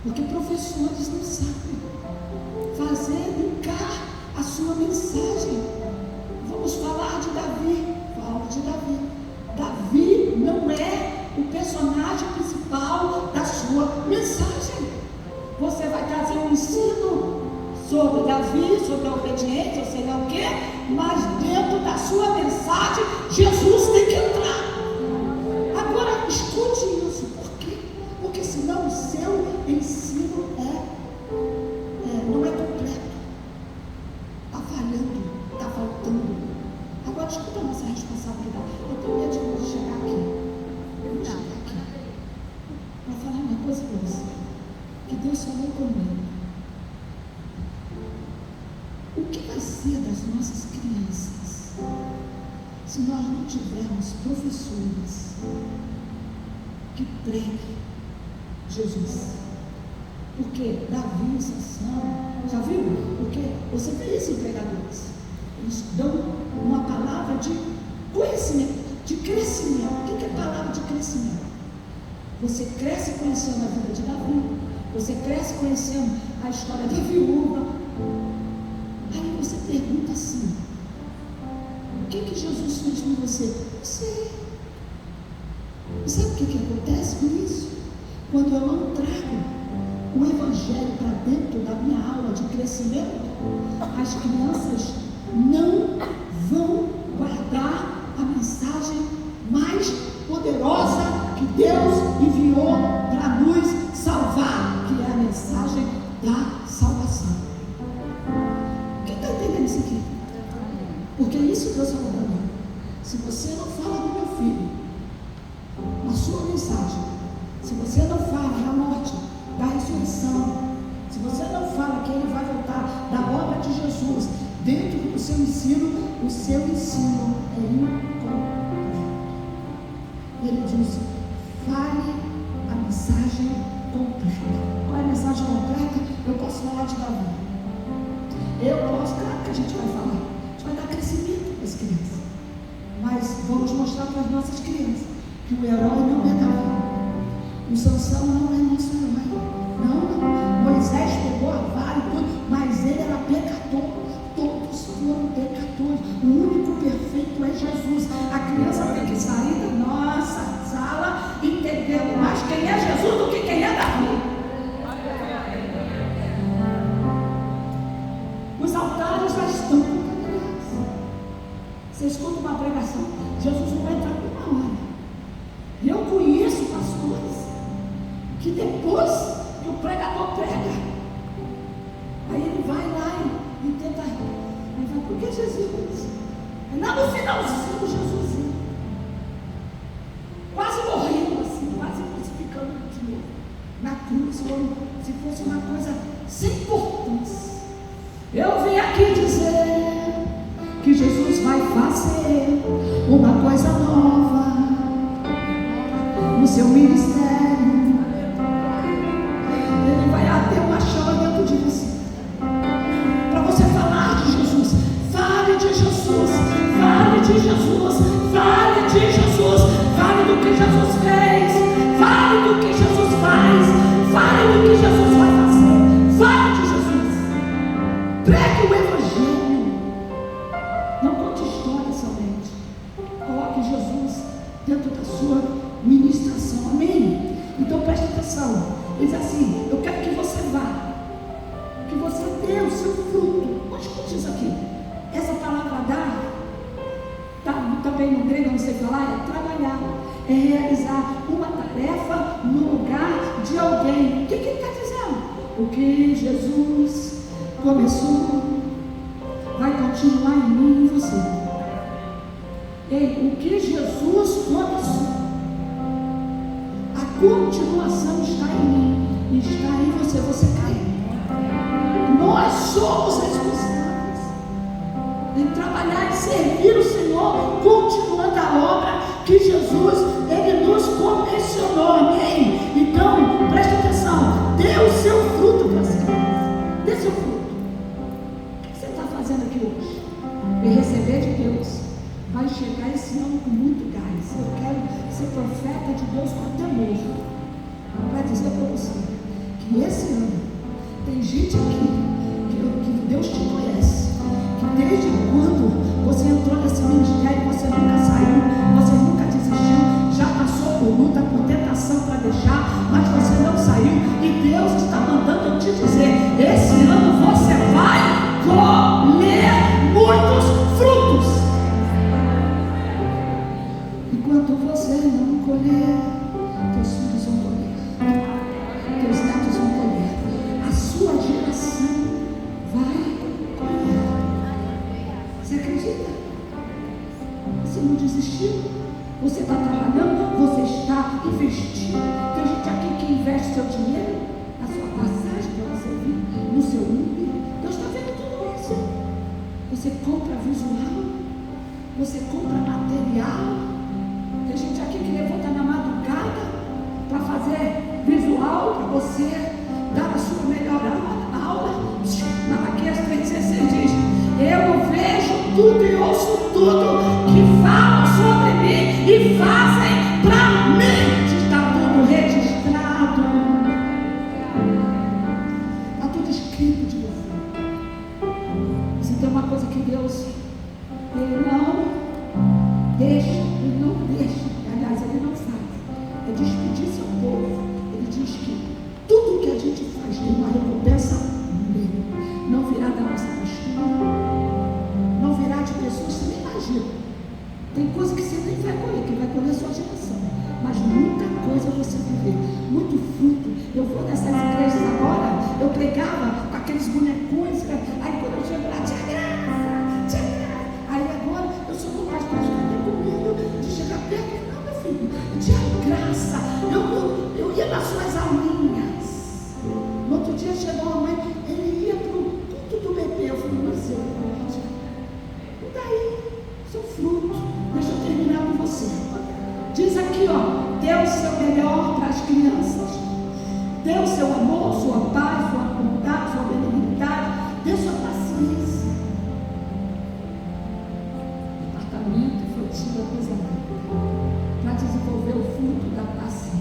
porque professores não sabem fazer, brincar a sua mensagem. Vamos falar de Davi. Fala de Davi. Davi não é o personagem principal da sua mensagem. Você vai trazer um ensino sobre Davi, sobre a obediência, sei lá o quê, mas dentro da sua mensagem Jesus tem que entrar. Agora escute isso. Por quê? Porque senão o seu ensino não é completo. Está falhando, está faltando. Agora escuta a nossa responsabilidade. Eu tenho medo de chegar aqui. Eu vou chegar aqui para falar uma coisa para você, que Deus falou comigo. O que vai ser das nossas crianças se nós não tivermos professores que preguem Jesus? Porque Davi e Sansão, já viu? Porque você vê isso em pregadores. Eles dão uma palavra de conhecimento, de crescimento. O que é palavra de crescimento? Você cresce conhecendo a vida de Davi, você cresce conhecendo a história da viúva. Aí você pergunta assim: o que Jesus fez com você? Não sei. E sabe o que acontece com isso? Quando eu não trago o evangelho para dentro da minha aula de crescimento, as crianças não vão guardar a mensagem mais poderosa que Deus enviou para nos salvar, que é a mensagem da salvação. Quem está entendendo isso aqui? Porque isso Deus falou para mim. Se você não fala do meu filho, na sua mensagem, se você não fala da morte, da ressurreição, se você não fala que ele vai voltar, da obra de Jesus, dentro do seu ensino, o seu ensino é incompleto. Ele diz: fale a mensagem completa. Qual é a mensagem completa? Eu posso falar de Davi. Eu posso, claro que a gente vai falar. A gente vai dar crescimento para as crianças. Mas vamos mostrar para as nossas crianças que o herói não é Davi. O Sansão não é nosso herói. Não. Moisés pegou a vara e tudo, mas ele era pecador. Todos foram pecadores. O único perfeito é Jesus. A criança tem que sair da nossa sala entendendo mais quem é Jesus do que quem é Davi. Os altares já estão contaminados. Você escuta uma pregação, Jesus não vai entrar por uma hora. Eu conheço pastores que depois que o pregador prega, aí ele vai lá e tenta. Ele vai, por que Jesus? Aí lá no finalzinho, Jesus quase morrendo assim, quase crucificando de novo na cruz, como se fosse uma coisa sem importância. Eu vim aqui dizer que Jesus vai fazer uma coisa nova no seu ministério. Ele vai ater uma chama dentro de você. Para você falar de Jesus, fale de Jesus, fale de Jesus, fale de Jesus, fale do que Jesus fez, fale do que Jesus faz, fale do que Jesus vai fazer, fale de Jesus. Pregue o Evangelho. Não conte história somente. Coloque Jesus dentro da sua ministração. Amém? Então preste atenção. Ele diz assim: eu quero que você vá, que você dê o seu fruto. Onde que diz aqui? Essa palavra dar, também no grego, não sei falar, é trabalhar, é realizar uma tarefa no lugar de alguém. O que ele está dizendo? O que Jesus começou vai continuar em mim e em você. Ei, o que Jesus começou, a continuação está em mim e está em você. Você caiu. Nós somos responsáveis em trabalhar e servir o Senhor, continuando a obra que Jesus, Ele nos comissionou. Amém? Então, preste atenção, dê o seu fruto para as crianças. Dê seu fruto. O que você está fazendo aqui hoje? E receber de Deus. Vai chegar esse ano com muito gás. Eu quero ser profeta de Deus com temor. Vai dizer para você que esse ano tem gente aqui que Deus te conhece, que desde quando você entrou nesse ministério, você nunca saiu, você nunca desistiu, já passou por luta, por tentação para deixar, mas você não saiu, e Deus está mandando te dizer: esse ano você vai colher muitos frutos. Enquanto você não colher, teus filhos vão colher, teus netos vão colher, a sua geração vai colher. Você acredita? Você não desistiu? Você está trabalhando? Você está investindo? Tem gente aqui que investe seu dinheiro na sua passagem para você vir, no seu Uber. Deus está vendo tudo isso. Você compra visual, você compra material. Tem gente aqui que levanta na madrugada para fazer visual, para você dar a sua melhor aula. Malaquias 3,16 diz: eu vejo tudo e ouço tudo que falam sobre mim e fazem para mim. Está tudo registrado, está tudo escrito de você. Se tem uma coisa que Deus, Ele não deixa, aliás, Ele não faz, é despedir seu povo. Ele diz que tudo que a gente faz tem uma recompensa nele. Não virá da nossa postura, não virá de pessoas que nem imaginam. Tem coisa que você nem vai colher, que vai colher a sua geração, mas nunca melhor para as crianças. Dê o seu amor, sua paz, sua bondade, sua benignidade, dê sua paciência. Departamento infantil é coisa linda, para desenvolver o fruto da paciência.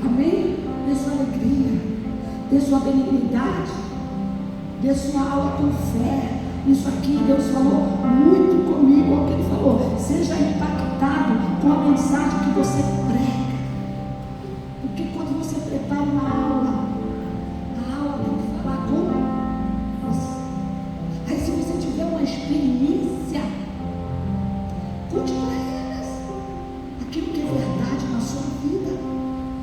Amém? Dê sua alegria, dê sua benignidade, dê sua aula com fé. Isso aqui Deus falou muito comigo, o que Ele falou. Seja impactado com a mensagem que você prega. Porque quando você prepara uma aula, a aula tem que falar com você. Aí se você tiver uma experiência, conte para elas aquilo que é verdade na sua vida.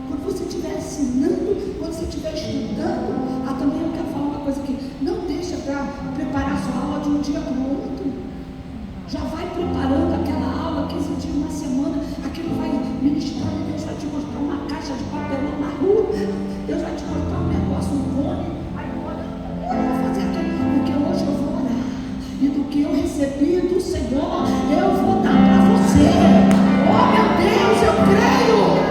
Quando você estiver ensinando, quando você estiver estudando, também eu quero falar uma coisa aqui. Não deixa para preparar sua aula de um dia para o outro. Já vai preparando aquela aula, 15 dias, uma semana. Aquilo vai ministrar. Deus vai te mostrar uma caixa de papelão na rua. Deus vai te mostrar um negócio, um cone. Aí eu vou fazer aquilo. Porque hoje eu vou orar. E do que eu recebi do Senhor, eu vou dar para você. Oh meu Deus, eu creio.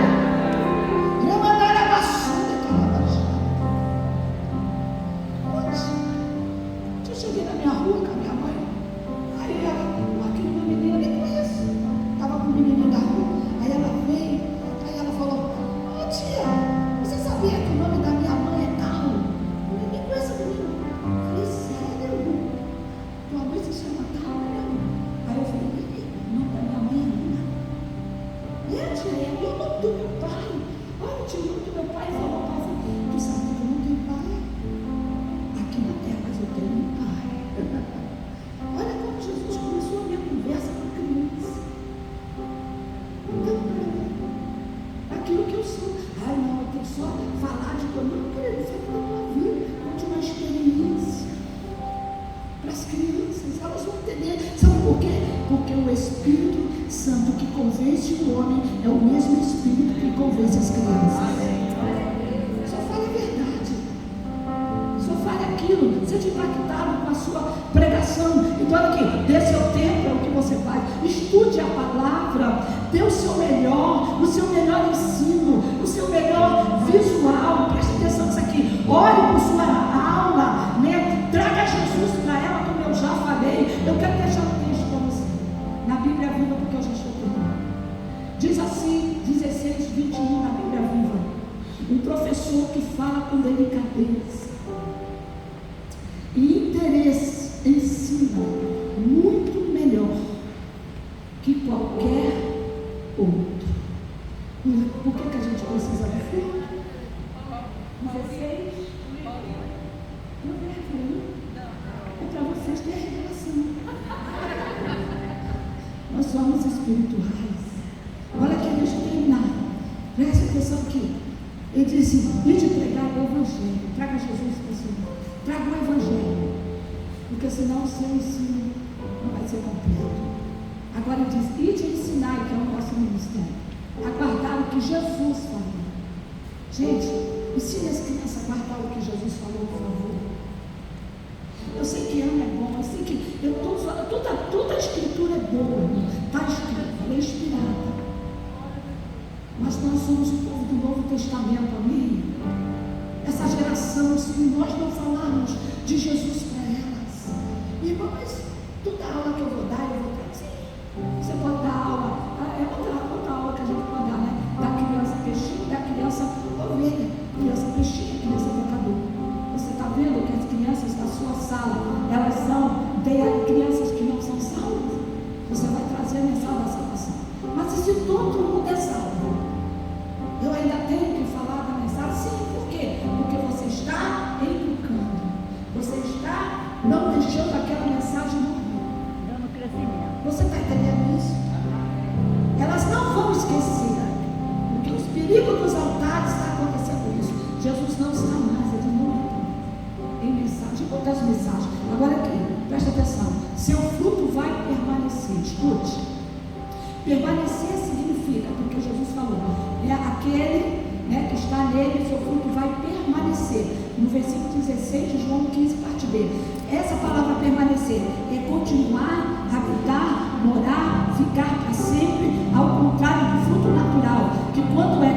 Permanecer significa, porque Jesus falou, é aquele que está nele, seu fruto vai permanecer. No versículo 16 de João 15, parte B. Essa palavra permanecer é continuar, habitar, morar, ficar para sempre, ao contrário do fruto natural, que quando é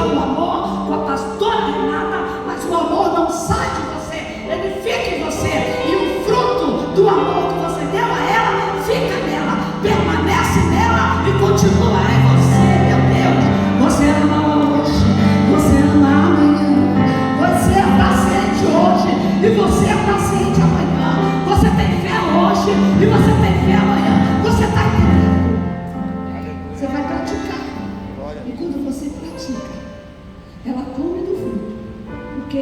o amor com a pastora Renata, mas o amor não sai de você, ele fica em você. E o fruto do amor que você deu a ela, fica nela, permanece nela e continua em você, meu Deus. Você ama hoje, você ama amanhã, você é paciente hoje e você é paciente amanhã. Você tem fé hoje e você tem fé amanhã. Você está entendendo? Você vai praticar. E quando você pratica, ela come do fruto. Porque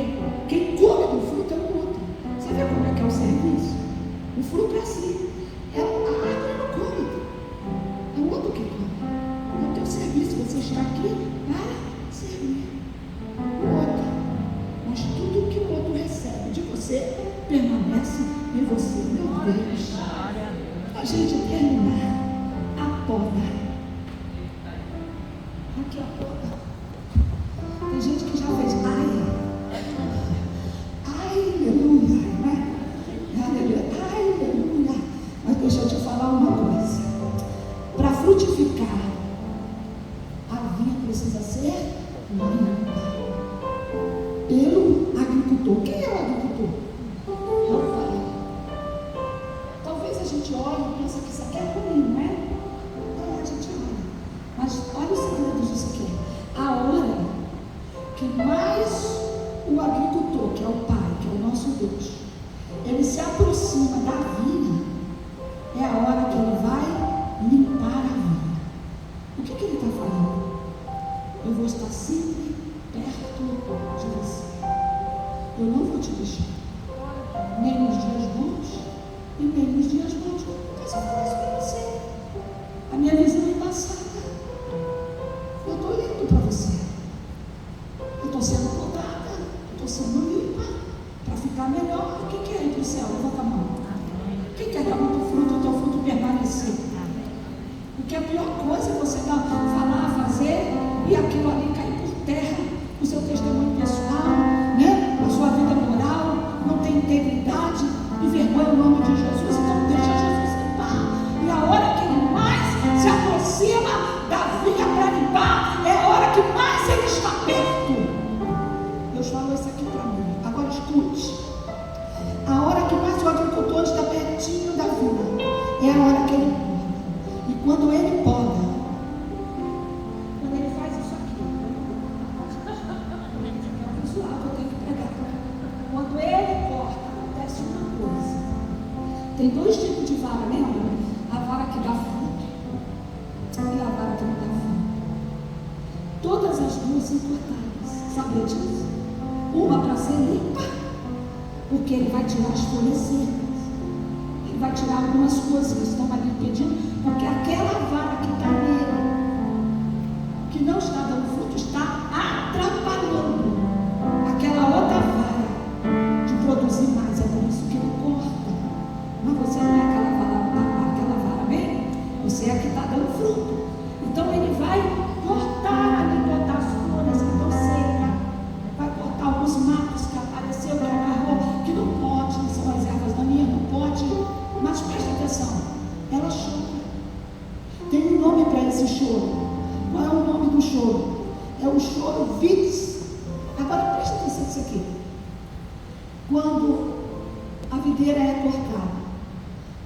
quem come do fruto é o outro. Você vê como é que é o serviço? O fruto é assim. A árvore não come. É o outro que come. É o teu serviço. Você está aqui para servir o outro. Mas tudo que o outro recebe de você permanece em você. Meu Deus. A gente terminar a poda. Aqui a poda. Tem gente que já fez aleluia, né? Aleluia. Mas deixa eu te falar uma coisa. Para frutificar, a vinha precisa ser limpa pelo agricultor. Quem é o agricultor? É o pai. Talvez a gente olhe e pense que isso aqui é ruim, não é? Não, a gente olha. Mas olha o segredo disso aqui. A hora que mais o agricultor, que é o Pai, que é o nosso Deus, ele se aproxima da vinha, é a hora que ele vai limpar a vinha. O que ele está falando? Eu vou estar sempre perto de você. Eu não vou te deixar. Nem nos dias bons e nem nos dias maus. Porque se eu falar isso para você, a minha visão é embaçada. Eu estou indo para você. Eu estou sendo podada. Eu estou sendo limpa. Para ficar melhor. Quem quer ir para o céu? Levanta a mão. Quem quer dar muito fruto e o teu fruto permanecer? Porque a pior coisa é você falar, fazer e aquilo ali cair por terra. O seu testemunho pessoal, né? A sua vida moral não tem integridade e vergonha o nome de Jesus. Então deixa Jesus limpar. E a hora que ele mais se aproxima da vinha para limpar, é a hora que mais ele está perto. Deus falou isso aqui para mim. Agora escute. A hora que mais o agricultor está pertinho da vinha, é a hora que ele poda. E quando ele poda, quando ele faz isso aqui, é um visual que eu tenho que pregar. Quando ele corta, acontece uma coisa. Tem dois tipos de vara, lembra? A vara que dá fruto e a vara que não dá fruto. Todas as duas são cortadas. Sabia disso? Uma para ser limpa, porque ele vai tirar as folhas secas. Ele vai tirar algumas coisas que estão ali impedindo, porque aquela vara que está nele, que não está dando fruto, está atrapalhando aquela outra vara de produzir mais. É por isso que ele corta. Mas você não é aquela vara, amém? Você é a que está dando fruto. Então ele vai cortar ali, botar as folhas que estão secas, vai cortar alguns matos que apareceu, que agarrou, que não pode, são as ervas daninhas, não pode. Mas presta atenção, ela chora. Tem um nome para esse choro. Qual é o nome do choro? É o choro vides. Agora presta atenção nisso aqui. Quando a videira é cortada,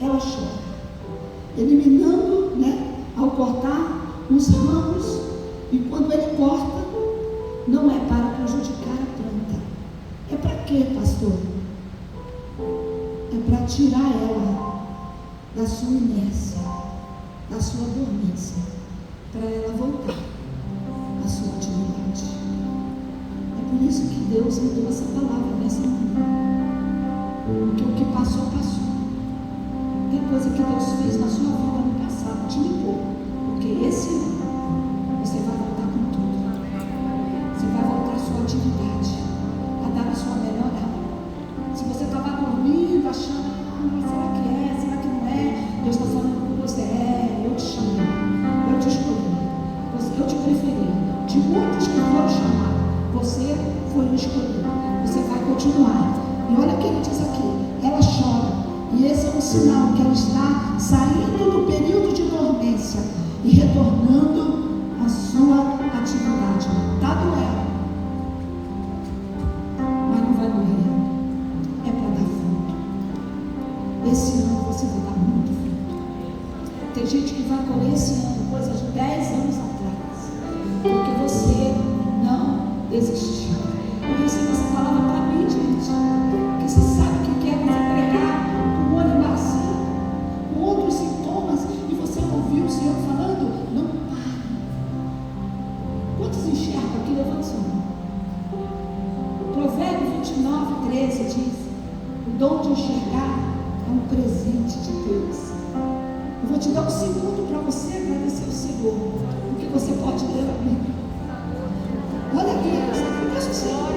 ela chora, eliminando, né, ao cortar os ramos. E quando ele corta, não é para prejudicar a planta. É para quê, pastor? É para tirar ela da sua inércia, da sua dormência, para ela voltar à sua atividade. É por isso que Deus me deu essa palavra nessa manhã. Porque o que passou, passou. Tem coisa que Deus fez na sua vida no passado, te limpou. Porque esse ano você vai voltar com tudo. Você vai voltar à sua atividade, a dar a sua melhor aula. Se você estava dormindo, achando, mas será que é? Será que não é? Deus está falando com você. Eu te chamei, eu te escolhi, eu te preferi. De muitos que foram chamados, você foi o escolhido. Você vai continuar. E olha o que ele diz aqui. Ela chora. E esse é um sinal que ela está saindo do período de dormência e retornando à sua atividade. Está doendo, mas não vai morrer. É para dar fruto. Esse ano você vai dar muito fruto. Tem gente que vai colher esse ano coisas de 10 anos atrás, porque você não desistiu. Eu recebo essa palavra para mim, gente, que você sabe que quer desempregar com animação, com outros sintomas, e você ouviu o Senhor falando, não pare. Quantos enxergam aqui? Levanta sua mão. Provérbio 29:13 diz: o dom de enxergar é um presente de Deus. Eu vou te dar um segundo para você agradecer ao Senhor, porque você pode ler a Bíblia. Olha aqui, deixa o Senhor,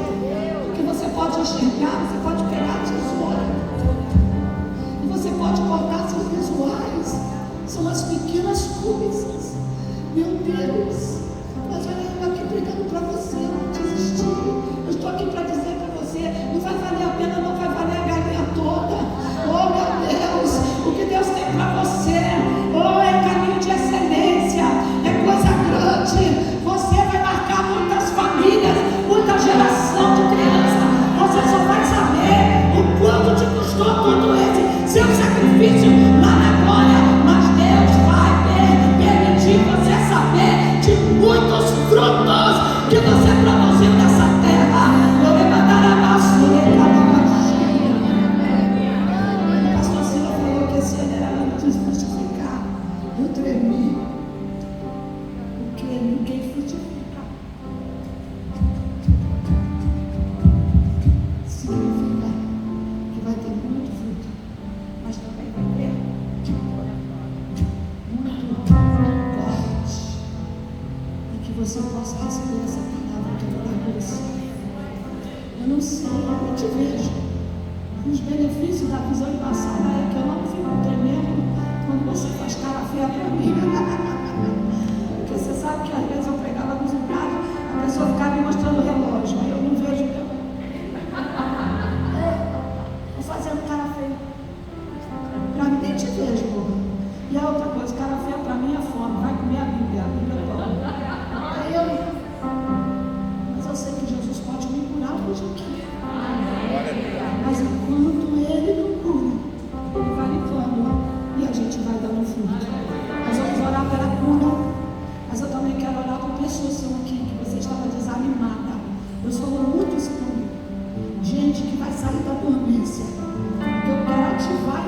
porque você pode enxergar, você pode pegar a tesoura, e você pode cortar seus visuais. São as pequenas coisas. Meu Deus, mas olha eu aqui pregando para você, não desistir. Eu estou aqui para dizer para você, não vai valer a pena, não vai valer a galinha toda. Oh meu Deus, o que Deus tem para você, oh, é caminho de excelência, é coisa grande. Você vai marcar muitas famílias, muita geração de crianças. Você só vai saber o quanto te custou todo esse seu sacrifício lá na glória, mas Deus vai permitir você saber de muitos frutos que você produziu nessa terra. Eu vou mandar a vassoura. O pastor Sila falou que esse ano era ano de frutificar. Eu tremi, porque ninguém frutifica. Significa que vai ter muito fruto, mas também vai ter muito corte, e que você possa receber essa palavra que eu vou dar para você. Eu não sei, eu te vejo. Os benefícios da visão embaçada é que eu não fico tremendo quando você faz cara feia para mim. Porque você sabe que às vezes eu pregava nos lugares, a pessoa ficava me mostrando o relógio, aí eu não vejo o relógio. Vou fazendo cara feia. Para mim nem te vejo, amor. E a outra coisa, cara feia para mim é fome, vai comer a Bíblia é bom. Aí mas eu sei que Jesus pode me curar hoje aqui. Mas enquanto Ele não cura, Ele vai limpando e a gente vai dando fruto. Nós vamos orar pela cura, mas eu também quero orar por pessoas que estão aqui, que você estava desanimada. Eu sou muito comigo. Gente que vai sair da dormência.